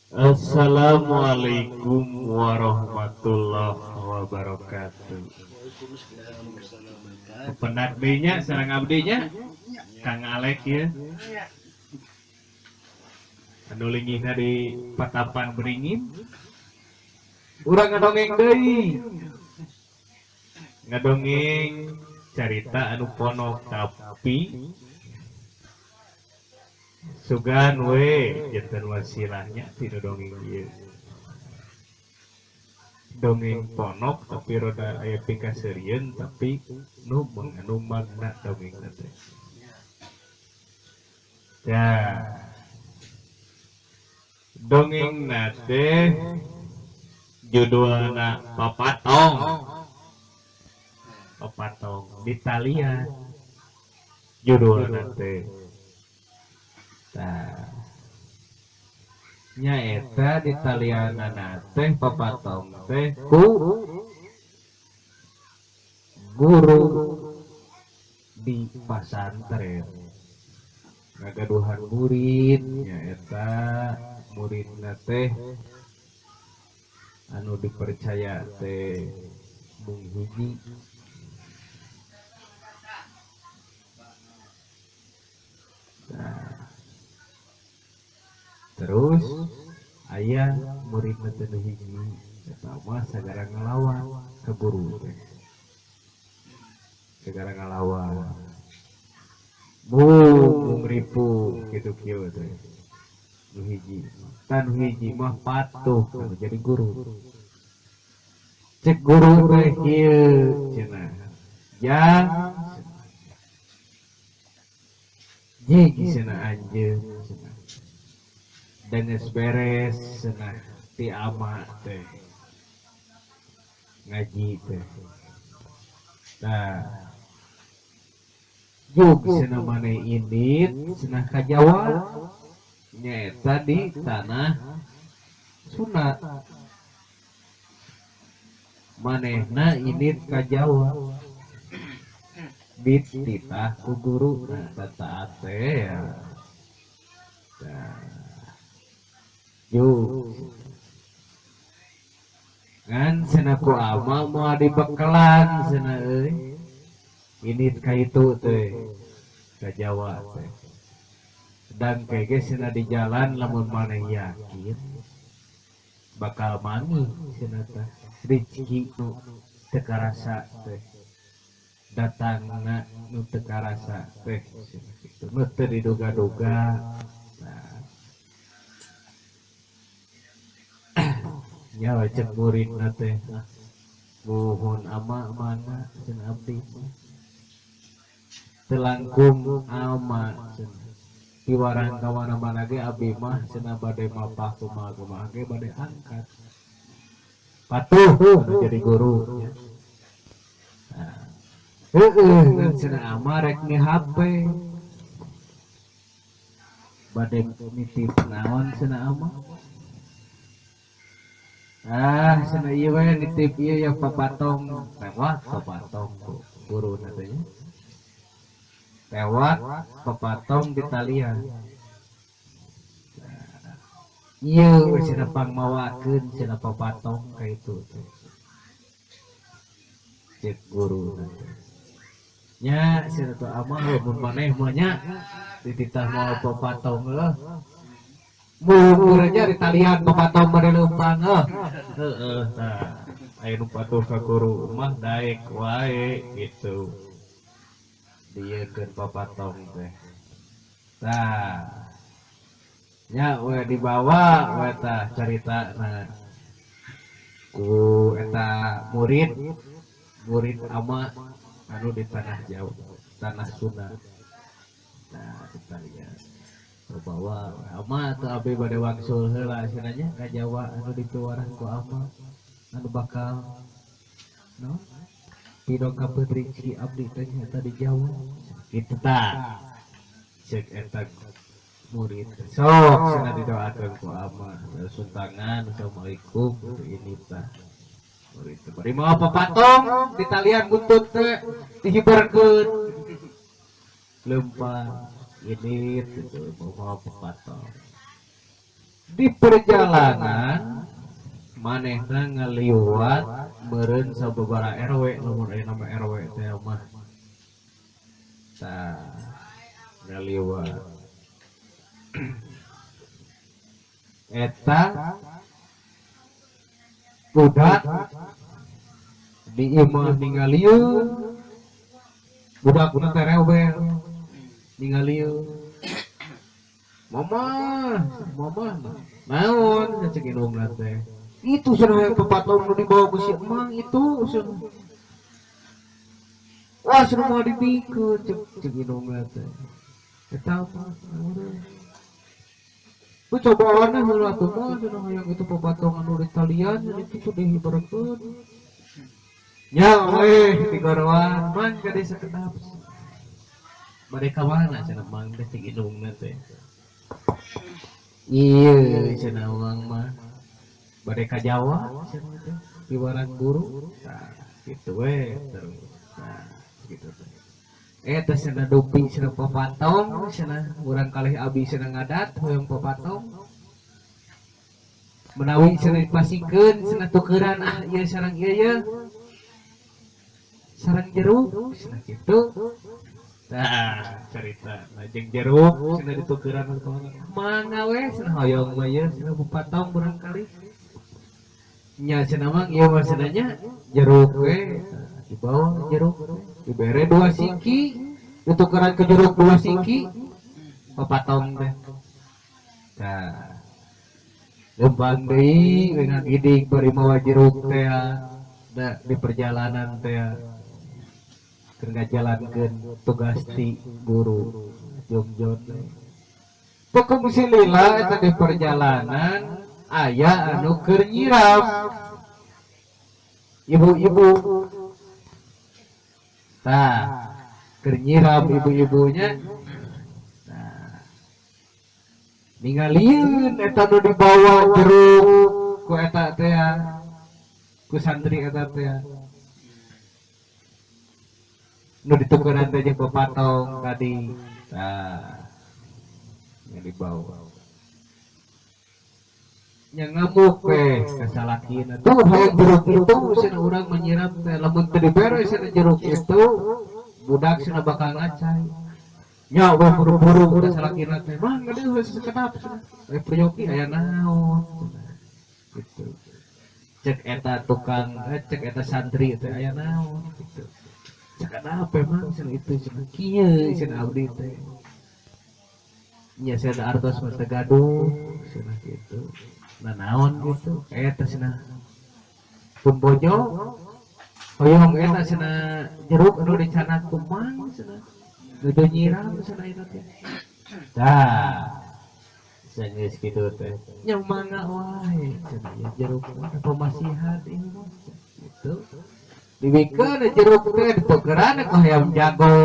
Assalamualaikum warahmatullahi wabarakatuh. Pependak dinya sareng abdinya Kang Alek ya. Anu linggihna di Patapan Beringin. Urang ngadongeng deui. Ngadongeng carita anu ponok tapi sugan we janten wasilahnya tinu dongeng ieu. Dongeng ponok tapi roda aya pikaseurieun tapi nu mengandung makna dongeng teh. Ya, dongeng nate judulna Papatong. Papatong di Italia judulna teh. Tah nyaeta di Italianana teh Papatong teh ku guru di pasantren. Ngagaduhan murid nyaeta muridna teh anu dipercaya teh mung hiji. Nah, terus ayah muridna teh nu hiji eta mah sagara ngalawan ka guru teh. Sagara ngalawan. Mung ripu kitu-kitu teh. Nu hiji. Tan hiji mah patuh anu jadi guru. Cek guru teh kieu cenah. Jang jigi cenah anjeun cenah. Denges beres cenah ti ama teh. Ngaji teh. Nah, jug cenah maneh indit cenah ka Jawa. Nyaeta di tanah sunat. Manehna indit ka Jawa. Dititah ku guru nah tata teh ya. Nah, yuk ngan cenah ku ama moal dibekelan cenah euy. Indit ka itu teh ka Jawa teh. Dan kege cenah di jalan lamun maneh yakin bakal mangi cenah teh. Rezeki nu teu karasa teh. Datangna nu teu karasa teh kitu nu teu diduga-duga. Nah, nya cek muridna teh muhun ama mana cenah abdi teu langkung ama cenah piwarang ka mana-mana ge abdi mah cenah bade mapah kumaha-kumaha ge bade angkat patuh anu jadi guru nya. Heeh, cenah ama rek nge HP. Bade nitip naon cenah ama? Cenah ieu we nitip ieu ya Papatong. Lewat Papatong ku guruna teh nya. Lewat Papatong di talian. Ieu cenah pangmawakeun cenah Papatong ka itu teh. Cek guruna teh. Nya cenah tu ama mun maneh mah nya dititah mau Papatong heuh. Mung aja di talian Papatong bade leumpang heuh. Tah aya nu patuh ka guru mah daek wae gitu. Diekeun Papatong teh. Tah nya we dibawa we tah caritana ku eta murid ama anu di tanah Jawa, tanah Sunda. Nah, kita lihat bawa ama atau abi bade wangsul heula cenah nya ka Jawa anu dipiwaran ku ama anu bakal no pidong ka peutri si abdi teh eta di Jawa. Kitu tah. Cek eta murid. Sok cenah didoakeun ku ama. Suntangan assalamualaikum ini tah. Murid teh bari mau Papatong di talian buntut teh dihiberkeun. Lempang ini itu mau Papatong. Di perjalanan manehna ngaliwat meureun sababaraha RW lamun aya nama RW teh mah tah ngaliwat eta budak di imah ningalieun budak teh rewel ningalieun mama mama naon cek indungna teh itu cenah pepatong nu dibawa ku si emang itu cenah wah cenah mah dipikeun cek indungna teh eta apa ku cobaanna heula tuh mah cenah hayang itu pepatongan nu di talian itu tuh dihibarkeun nya we digorowan man ka desa kedap bade ka mana cenah mang teh cek indungna teh iya cenah urang mah bade ka Jawa cenah teh ibarat guru nah gitu we terus nah gitu teh eta cenah dupi cenah papatong cenah urang kalih abi cenah ngadat hoyong papatong menawi cenah dipasikeun cenah tukeran ieu sareng ieu sareng jeruk cenah kitu. Nah, cerita jeung jeruk cenah ditukeran mangga we cenah hoyong mah ieu cenah papatong barangkali nya cenah mah ieu mah cenahnya jeruk we dibawa jeruk dibere 2 siki ditukeran ke jeruk 2 siki papatong teh nah lempang deui we ngagidik bari mawa jeruk teh da di perjalanan teh keur ngajalankeun tugas ti guru jom-jom pokok mesti lila eta di perjalanan aya anu keur nyiram ibu-ibu tah keur nyiram ibu-ibunya nah ningalieun eta nu dibawa jeruk ku eta teh ku santri eta teh nu ditukeran teh jeung papatong tadi nah yang dibawa yang ngamuk kesalakina tuh hayang jeruk itu cenah urang menyiram teh lamun teu dibere cenah jeruk itu budak cenah bakal ngacai nya we buru-buru udah salakina teh mah ngeudeung geus sekedap cenah we priyoki aya naon gitu cek eta tukang cek eta santri teh aya naon gitu cek apa emang cenah itu cenah kieu cenah abdi teh nya cenah artos mah teh gaduh cenah kitu nah naon gitu eta cenah pun bojo hoyong eta cenah jeruk anu dicanak kumang cenah nu nyiram cenah eta teh tah geus kitu teh nya mangga wae cenah ya jeruk ada pemasihan ieu mah gitu dibikeun jeruk teh ditukeran ku hayam jago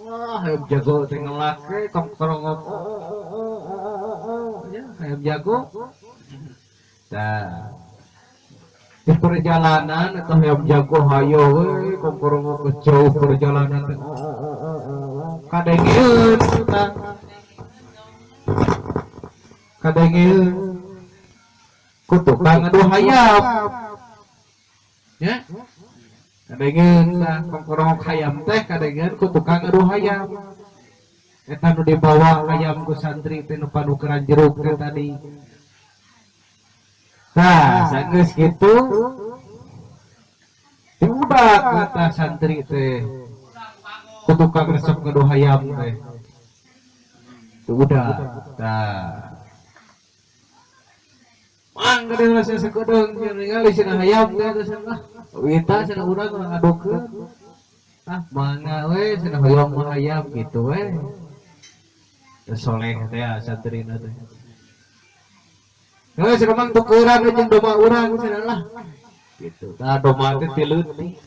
wah hayam jago teh ngelake kongkrong ya hayam jago tah di perjalanan eta hayam jago hayo we kongkrong ke jauh perjalanan teh kadengeun tah kadengeun ku tukang aduh hayam ya kadengeun tah kongkorong hayam teh kadengeun ku tukang aduh hayam eta nu dibawa hayam ku santri teh nu panukeran jeruk teh tadi tah sageus kitu diudak kata santri teh ku tukang resep aduh hayam teh diudak tah mang gede rasa sekodong ningali cenah hayam teh cenah wita cenah urang ngadokeun ah mangga we cenah hoyong mah hayam kitu we soleh teh santrina teh geus cenah mang tukeran jeung doma urang cenah lah gitu tah doma teh ti leutik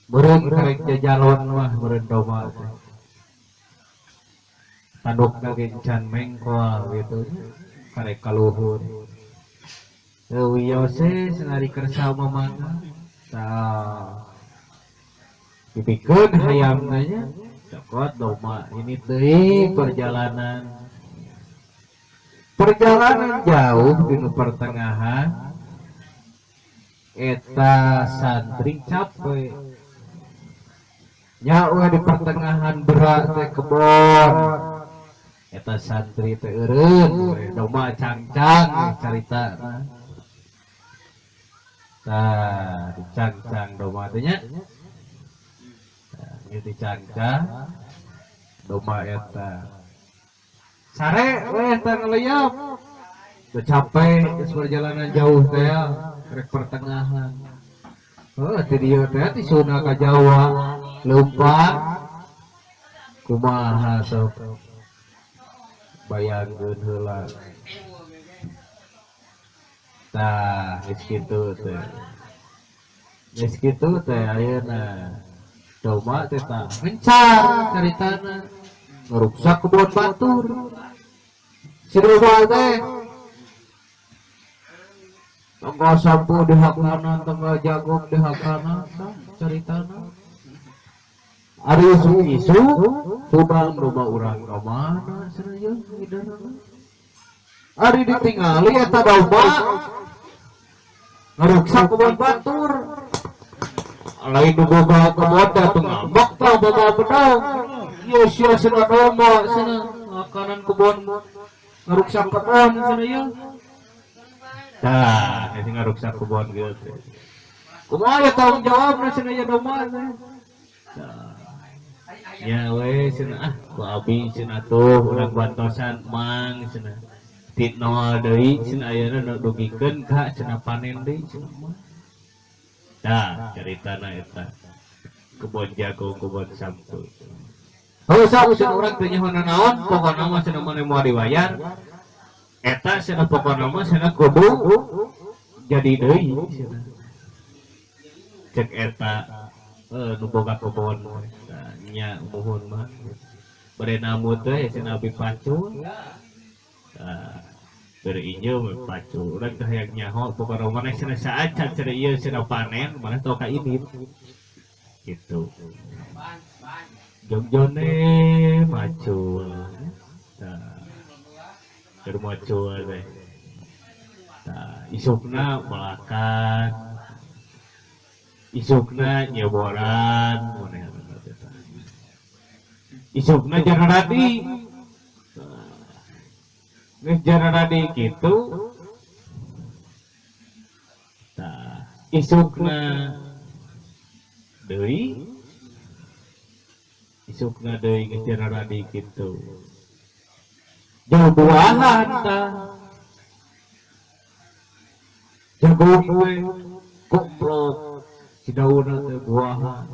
meureun karek jajalon mah meureun doma teh tandukna ge can mengkol gitu karek kaluhur wiyose senari kersa mamana tah dipikeun hayamna nya cokot doma ini teuing perjalanan perjalanan jauh di pertengahan eta santri capek nyawa di pertengahan berat teh kebon eta santri teh eureun doma cangcang carita tah dicangcang doma teh nya ieu dicangcang doma eta sare we eta ngeleyap teu capek geus perjalanan jauh teh rek pertengahan ti dieu teh ti suna ka Jawa leumpang kumaha sok bayangkeun heula tah geus kitu teh ayeuna coba teh tah mencar caritana ngeruksak kebon batur sirupa teh tangga sampo di hak kanan tangga jagung di hak kanan caritana ari isu tudang loba urang ka mana cenah hideurna ari ditingali eta domba ngaruksak kebon batur lain nu boga kebon teh ngambek tah boga bedog ieu sia cenah domba cenah kanan kebon ngaruksak kebon cenah ieu tah ini ngaruksak kebon gitu teh kumaha ya tanggung jawabna cenah ieu domba teh ya we cenah ku abi cenah tuh urang bantosan mang cenah titno deui cenah ayeuna nu dugikeun ka cenah panen deui cenah mah tah caritana eta kebon jago kebon sampo usah urang teh nyaho naon pokona mah cenah mane moal dibayar eta cenah pokona mah cenah kudu jadi deui cenah cek eta nu boga kebon nya muhun mah bade namu teh cenah abi pacul bere ieu pacul urang teh hayang nyaho pokona maneh cenah saacan cenah ieu cenah panen maneh teu ka indit kitu jogjone macul tah keur macul teh tah isukna melakan isukna nyeboran maneh isukna jana radi geus jana radi kitu tah isukna deui geus jana radi kitu buahan tah jagung we goblok si daunna teh buahan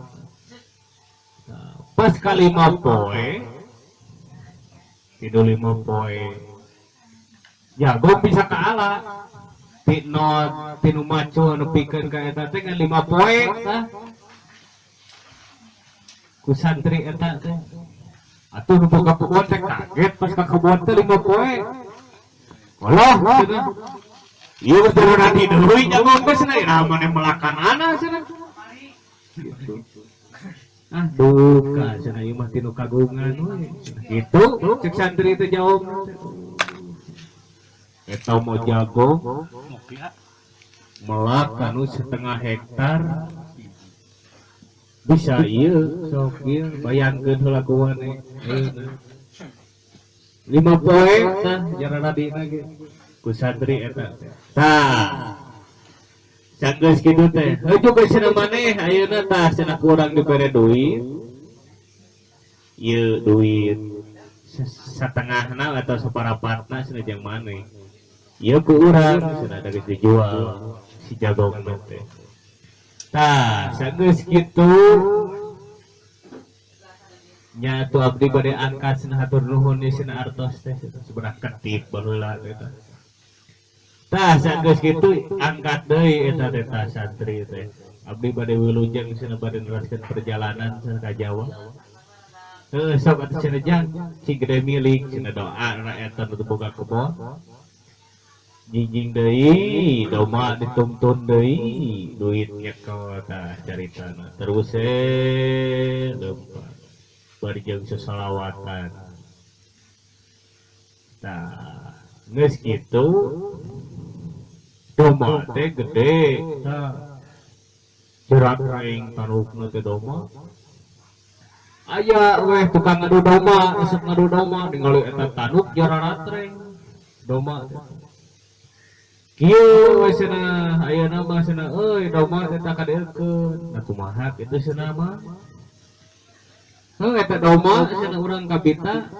pas kalima poe tidu 5 poe jagung bisa kaala tinu maco anu pikeun ka eta teh 5 poe tah ku santri eta teh atuh nu boga kebon teh kaget pas ka kebon teh 5 poe Allah cenah ieu geus dirati deui jagung teh cenah ira mane melakanana cenah gitu duka cenah ieu mah tinu kagungan we kitu cek santri teh jawab eta mau jago melak anu setengah hektar bisa ieu sok ieu bayangkeun heula kumaha 5 poe tah jana radina ge ku santri eta tah Canggeus kitu teh, heuh geus cenah maneh ayeuna tah cenah kurang dibere duit. Ieu duit satengahna atau saparapatna cenah jeung maneh. Ieu ku urang cenah da geus dijual si jagongna teh. Tah, canggeus kitu nya atuh abdi bade angkat cenah hatur nuhun ni cenah artos teh seberah ketip baheula teh. Tah sanggeus kitu angkat deui eta teh santri teh. Abdi bade wilujeng cenah bade neraskeun perjalanan cenah ka Jawa. Heuh sok atuh cenah jang si gede milik cenah doa eta nu boga kebon. Jinjing deui doma dituntun deui duit nyekel tah caritana. Terus leumpah bari jeung sesalawatan. Tah Geus kitu doma teh gede. Jerat ring tanukna teh doma. Aya weh tukang ngadu doma, resep ngadu doma ningali eta tanuk jerat ring doma teh. Kieu we cenah ayeuna mah cenah euy doma teh tak kadeukeun. Nah kumaha kitu cenah mah? Heuh eta doma cenah urang kabita.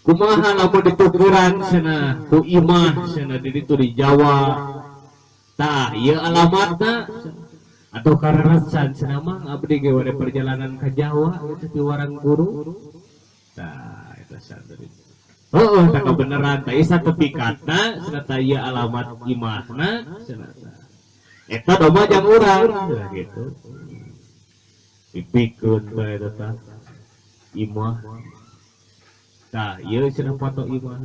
Kumaha lamun ditukeran cenah ku imah cenah di ditu di Jawa. Tah ieu alamatna atuh kareresan cenah mah abdi ge wade perjalanan ka Jawa itu di warang guru. Tah eta sadari. Heeh tah kebeneran tah isa tepikatna cenah tah ieu alamat imahna cenah tah. Eta doma jang urang cenah gitu. Dipikeun bae eta tah imah. Tah ieu cenah foto imah.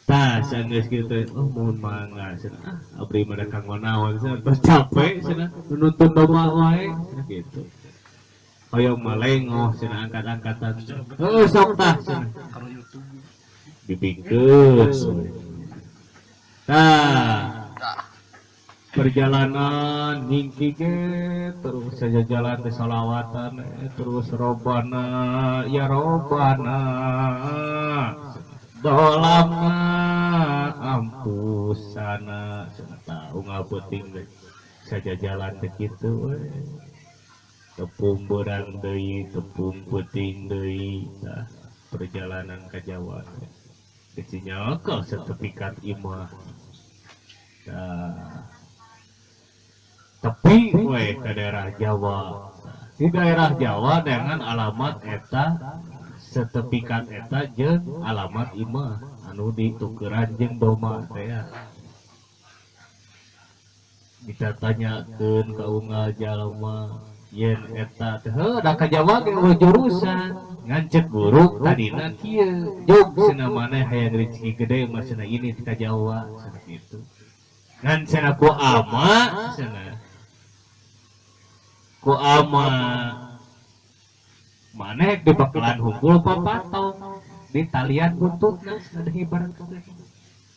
Tah sanggeus kitu teh oh mohon mangga cenah abdi mah kanggo naon cenah tos capek cenah nuntun doma wae cenah kitu. Hoyong malengoh cenah angkat-angkatan. Heuh sok tah cenah. Dipikeun. Tah perjalanan ngingki ge terus saja jalan teh salawatan terus robana ya robana dolamna ampusana cenah unggal peuting saja jalan teh kitu we tepung berang deui tepung peuting deui tah perjalanan ka Jawa dicinyakeun sertifikat imah tah tapi we ke daerah Jawa di daerah Jawa dengan alamat eta sertifikat eta jeung alamat imah anu ditukeran jeung doma teh kita tanyakeun ka unggal jalma yen eta teh heuh da ka Jawa ge jurusan ngancet guru tadina kieu jog cenah maneh hayang rezeki gede mah cenah ini ka Jawa cenah kitu ngan cenah ku ama cenah ku ama maneh di bakalan hungkul papatong di talian buntutna ada hibaran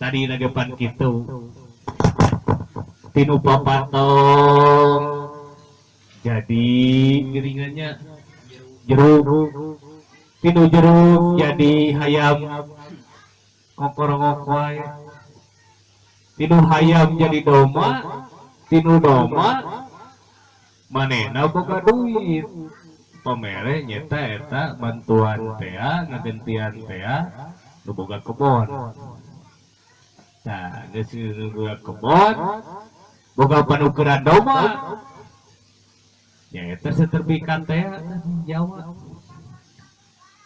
tadi na depan kitu tinu papatong jadi giringannya jeruk tinu jeruk jadi hayam ngokor-ngok wae tinu hayam jadi doma tinu doma manehna boga duit pamere nyeta eta bantuan tea ngagentian tea nu boga kebon nah geus boga kebon boga panukeran doma nya eta sertifikat tea Jawa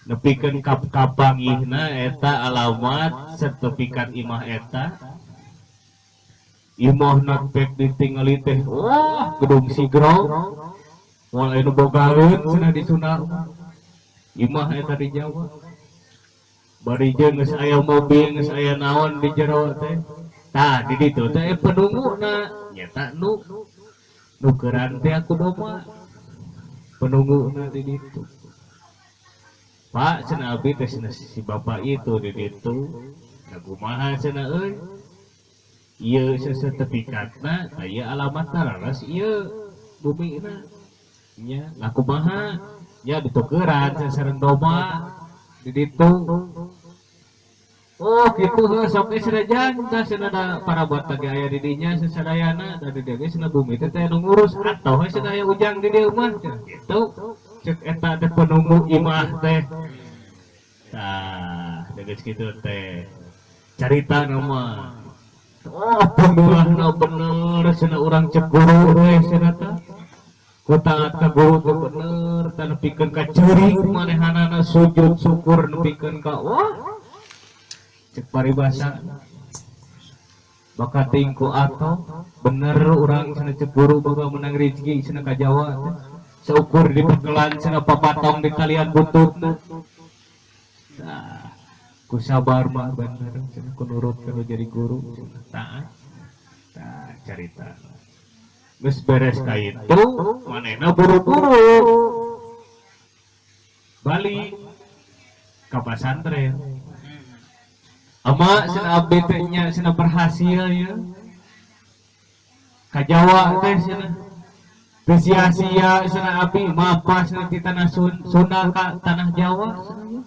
nepikeun kapangihna eta alamat sertifikat imah eta imah napek ditingali teh wah gedung sigrong wal anu bogaeun cenah di Sunda imah eta di Jawa bari jeung geus aya mobil geus aya naon di jero teh tah di ditu teh penungguna nyata nu nukeran teh aku doma penungguna di ditu Pak cenah abdi teh si bapak itu di ditu nah kumaha cenah euy ieu sertifikatna aya alamatna laras ieu bumina nya ngakumaha nya ditukeran sareng doma di ditu oh kitu heuh sok geus serajan tah cenah da parabat lagi aya di dinya sasadayana da di dieu cenah bumi teh nu ngurus atoh cenah aya ujang di dieu mah kitu cek eta teh penunggu imah teh tah geus kitu teh carita nama oh pemulahna bener cenah urang cek guru we cenah teh ku taat ka guru teh bener teh nepikeun ka ceurik manehanana sujud syukur nepikeun ka wah cek paribasa baka tingku atau bener urang cenah cek guru boga menang rezeki cenah ka Jawa teh seukur di bekelan cenah papatong di kalian buntutna nah ku sabar mah bener cenah ku nurut kana jadi guru taat tah carita geus beres ka itu manehna buru-buru balik ka pasantren ama cenah abdi teh nya cenah berhasil ya ka Jawa teh cenah teu sia-sia cenah abdi mapas ti tanah Sunda ka tanah Jawa cenah.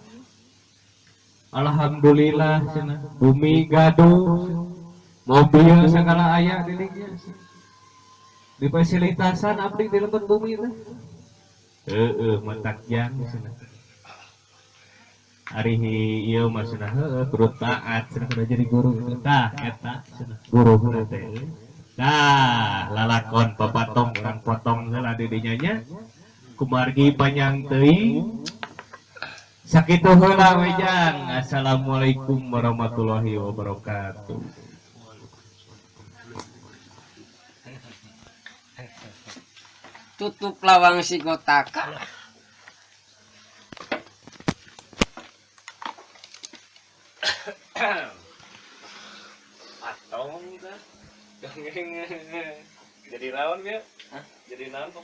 Alhamdulillah cenah bumi gaduh mobil segala aya di dinya di fasilitasan abdi di lembut bumi teh matak jang cenah ari ieu mah cenah kudu taat cenah kudu jadi guru tah eta cenah guru teh nah lalakon papatong urang potong heula di dinya nya kumargi panjang teuing sakitu heula we jang. Assalamualaikum warahmatullahi wabarakatuh. Tutup lawang si Gotaka. Patong kan. Jadi lawan ya. Jadi naon Pak?